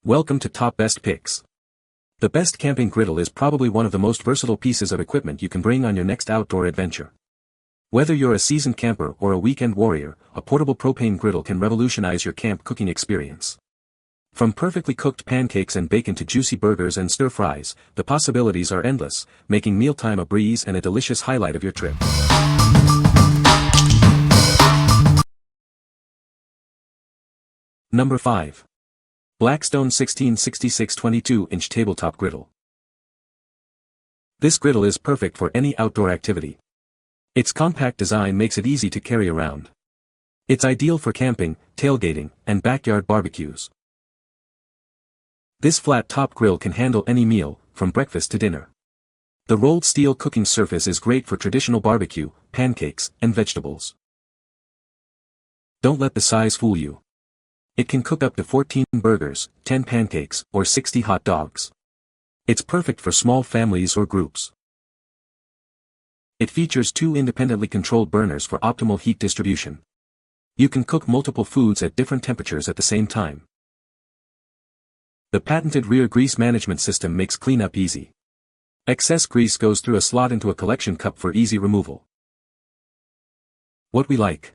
Welcome to Top Best Picks. The best camping griddle is probably one of the most versatile pieces of equipment you can bring on your next outdoor adventure. Whether you're a seasoned camper or a weekend warrior, a portable propane griddle can revolutionize your camp cooking experience. From perfectly cooked pancakes and bacon to juicy burgers and stir-fries, the possibilities are endless, making mealtime a breeze and a delicious highlight of your trip. Number 5. Blackstone 1666 22-inch Tabletop Griddle. This griddle is perfect for any outdoor activity. Its compact design makes it easy to carry around. It's ideal for camping, tailgating, and backyard barbecues. This flat-top grill can handle any meal, from breakfast to dinner. The rolled steel cooking surface is great for traditional barbecue, pancakes, and vegetables. Don't let the size fool you. It can cook up to 14 burgers, 10 pancakes, or 60 hot dogs. It's perfect for small families or groups. It features 2 independently controlled burners for optimal heat distribution. You can cook multiple foods at different temperatures at the same time. The patented rear grease management system makes cleanup easy. Excess grease goes through a slot into a collection cup for easy removal. What we like.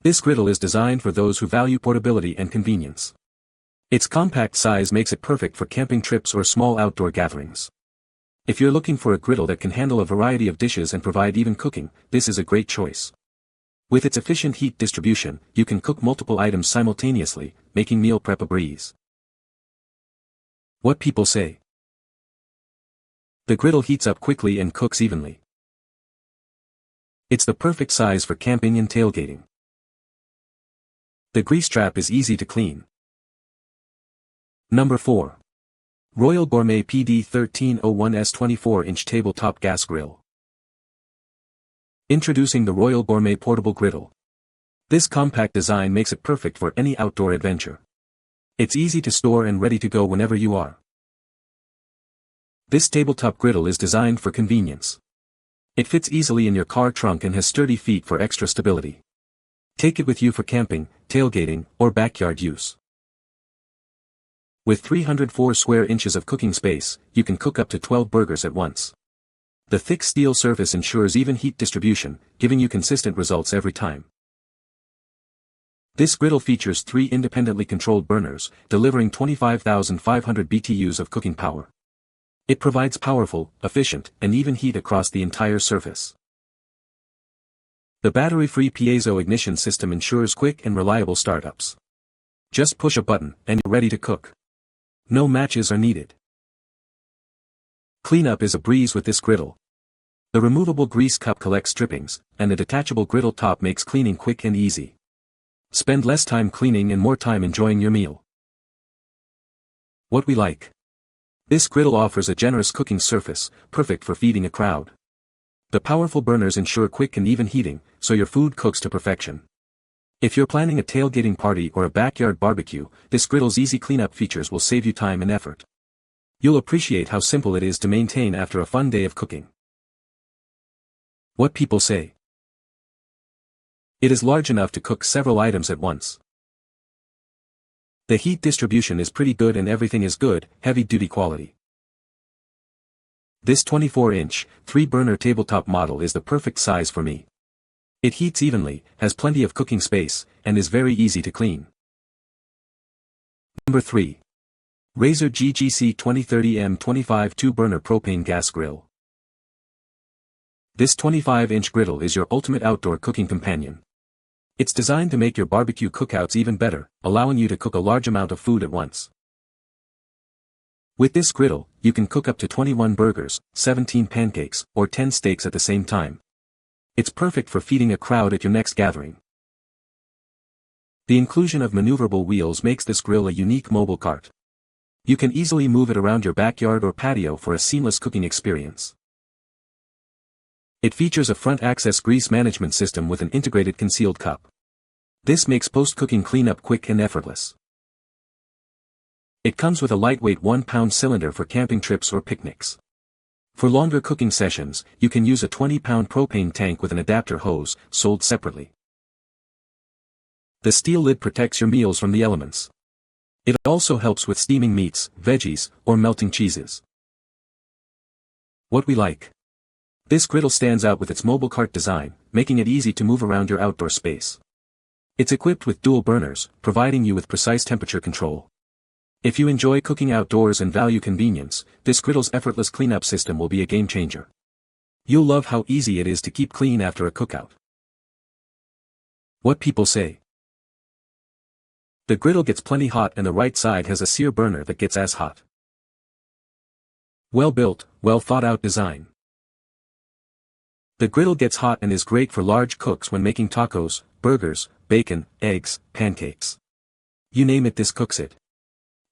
This griddle is designed for those who value portability and convenience. Its compact size makes it perfect for camping trips or small outdoor gatherings. If you're looking for a griddle that can handle a variety of dishes and provide even cooking, this is a great choice. With its efficient heat distribution, you can cook multiple items simultaneously, making meal prep a breeze. What people say. The griddle heats up quickly and cooks evenly. It's the perfect size for camping and tailgating. The grease trap is easy to clean. Number 4. Royal Gourmet PD 1301S 24-inch Tabletop Gas Grill. Introducing the Royal Gourmet Portable Griddle. This compact design makes it perfect for any outdoor adventure. It's easy to store and ready to go whenever you are. This tabletop griddle is designed for convenience. It fits easily in your car trunk and has sturdy feet for extra stability. Take it with you for camping, tailgating, or backyard use. With 304 square inches of cooking space, you can cook up to 12 burgers at once. The thick steel surface ensures even heat distribution, giving you consistent results every time. This griddle features 3 independently controlled burners, delivering 25,500 BTUs of cooking power. It provides powerful, efficient, and even heat across the entire surface. The battery-free piezo ignition system ensures quick and reliable startups. Just push a button, and you're ready to cook. No matches are needed. Cleanup is a breeze with this griddle. The removable grease cup collects drippings, and the detachable griddle top makes cleaning quick and easy. Spend less time cleaning and more time enjoying your meal. What we like. This griddle offers a generous cooking surface, perfect for feeding a crowd. The powerful burners ensure quick and even heating, so your food cooks to perfection. If you're planning a tailgating party or a backyard barbecue, this griddle's easy cleanup features will save you time and effort. You'll appreciate how simple it is to maintain after a fun day of cooking. What people say. It is large enough to cook several items at once. The heat distribution is pretty good and everything is good, heavy-duty quality. This 24-inch, 3-burner tabletop model is the perfect size for me. It heats evenly, has plenty of cooking space, and is very easy to clean. Number 3. Razer GGC 2030M 25 2-burner propane gas grill. This 25-inch griddle is your ultimate outdoor cooking companion. It's designed to make your barbecue cookouts even better, allowing you to cook a large amount of food at once. With this griddle, you can cook up to 21 burgers, 17 pancakes, or 10 steaks at the same time. It's perfect for feeding a crowd at your next gathering. The inclusion of maneuverable wheels makes this grill a unique mobile cart. You can easily move it around your backyard or patio for a seamless cooking experience. It features a front access grease management system with an integrated concealed cup. This makes post-cooking cleanup quick and effortless. It comes with a lightweight 1-pound cylinder for camping trips or picnics. For longer cooking sessions, you can use a 20-pound propane tank with an adapter hose, sold separately. The steel lid protects your meals from the elements. It also helps with steaming meats, veggies, or melting cheeses. What we like. This griddle stands out with its mobile cart design, making it easy to move around your outdoor space. It's equipped with dual burners, providing you with precise temperature control. If you enjoy cooking outdoors and value convenience, this griddle's effortless cleanup system will be a game changer. You'll love how easy it is to keep clean after a cookout. What people say. The griddle gets plenty hot and the right side has a sear burner that gets as hot. Well built, well thought out design. The griddle gets hot and is great for large cooks when making tacos, burgers, bacon, eggs, pancakes. You name it, this cooks it.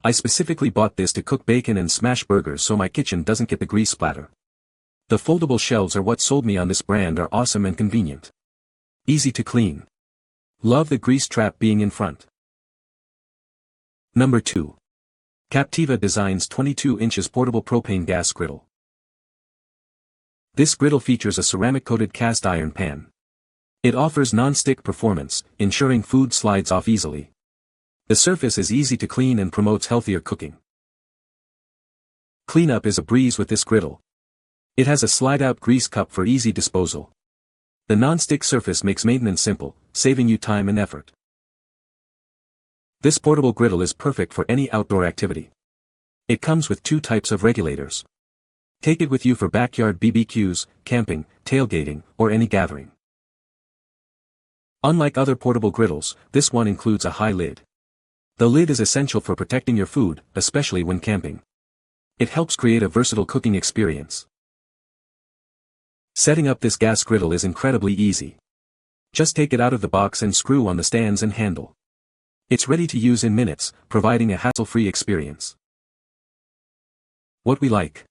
I specifically bought this to cook bacon and smash burgers so my kitchen doesn't get the grease splatter. The foldable shelves are what sold me on this brand, are awesome and convenient. Easy to clean. Love the grease trap being in front. Number 2. Captiva designs 22 inches portable propane gas griddle. This griddle features a ceramic-coated cast iron pan. It offers non-stick performance, ensuring food slides off easily. The surface is easy to clean and promotes healthier cooking. Cleanup is a breeze with this griddle. It has a slide-out grease cup for easy disposal. The non-stick surface makes maintenance simple, saving you time and effort. This portable griddle is perfect for any outdoor activity. It comes with 2 types of regulators. Take it with you for backyard BBQs, camping, tailgating, or any gathering. Unlike other portable griddles, this one includes a high lid. The lid is essential for protecting your food, especially when camping. It helps create a versatile cooking experience. Setting up this gas griddle is incredibly easy. Just take it out of the box and screw on the stands and handle. It's ready to use in minutes, providing a hassle-free experience. What we like.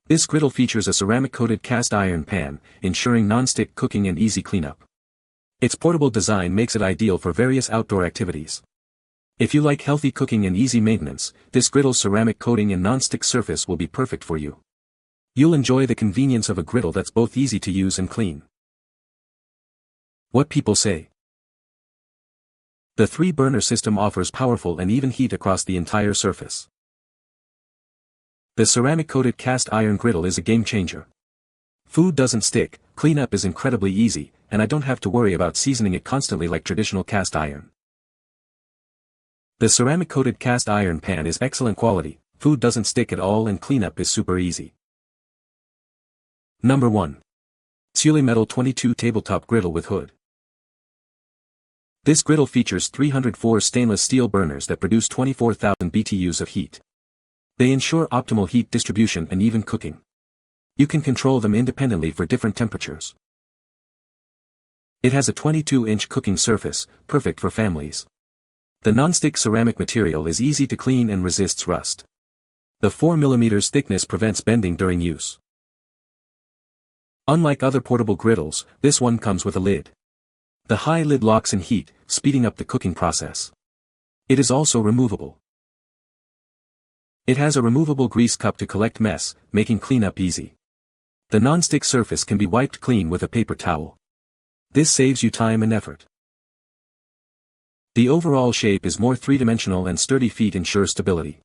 This griddle features a ceramic-coated cast iron pan, ensuring non-stick cooking and easy cleanup. Its portable design makes it ideal for various outdoor activities. If you like healthy cooking and easy maintenance, this griddle's ceramic coating and non-stick surface will be perfect for you. You'll enjoy the convenience of a griddle that's both easy to use and clean. What people say. The 3-burner system offers powerful and even heat across the entire surface. The ceramic-coated cast iron griddle is a game changer. Food doesn't stick, cleanup is incredibly easy, and I don't have to worry about seasoning it constantly like traditional cast iron. The ceramic-coated cast iron pan is excellent quality, food doesn't stick at all and cleanup is super easy. Number 1. QuliMetal 22 Tabletop Griddle with Hood. This griddle features 304 stainless steel burners that produce 24,000 BTUs of heat. They ensure optimal heat distribution and even cooking. You can control them independently for different temperatures. It has a 22-inch cooking surface, perfect for families. The non-stick ceramic material is easy to clean and resists rust. The 4 mm thickness prevents bending during use. Unlike other portable griddles, this one comes with a lid. The high lid locks in heat, speeding up the cooking process. It is also removable. It has a removable grease cup to collect mess, making cleanup easy. The non-stick surface can be wiped clean with a paper towel. This saves you time and effort. The overall shape is more three-dimensional and sturdy feet ensure stability.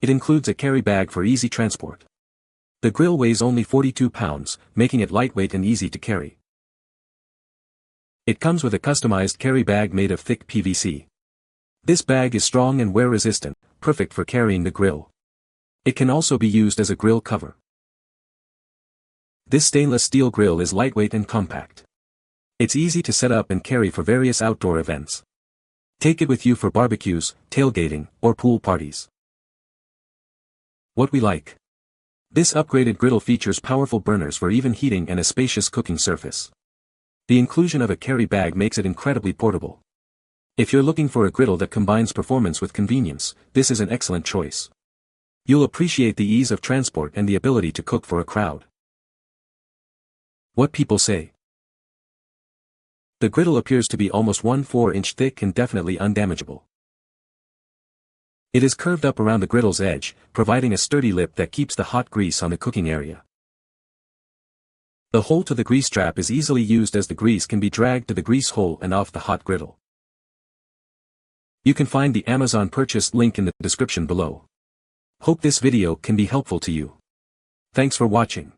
It includes a carry bag for easy transport. The grill weighs only 42 pounds, making it lightweight and easy to carry. It comes with a customized carry bag made of thick PVC. This bag is strong and wear-resistant, perfect for carrying the grill. It can also be used as a grill cover. This stainless steel grill is lightweight and compact. It's easy to set up and carry for various outdoor events. Take it with you for barbecues, tailgating, or pool parties. What we like. This upgraded griddle features powerful burners for even heating and a spacious cooking surface. The inclusion of a carry bag makes it incredibly portable. If you're looking for a griddle that combines performance with convenience, this is an excellent choice. You'll appreciate the ease of transport and the ability to cook for a crowd. What people say. The griddle appears to be almost 1/4-inch thick and definitely undamageable. It is curved up around the griddle's edge, providing a sturdy lip that keeps the hot grease on the cooking area. The hole to the grease trap is easily used as the grease can be dragged to the grease hole and off the hot griddle. You can find the Amazon purchase link in the description below. Hope this video can be helpful to you. Thanks for watching.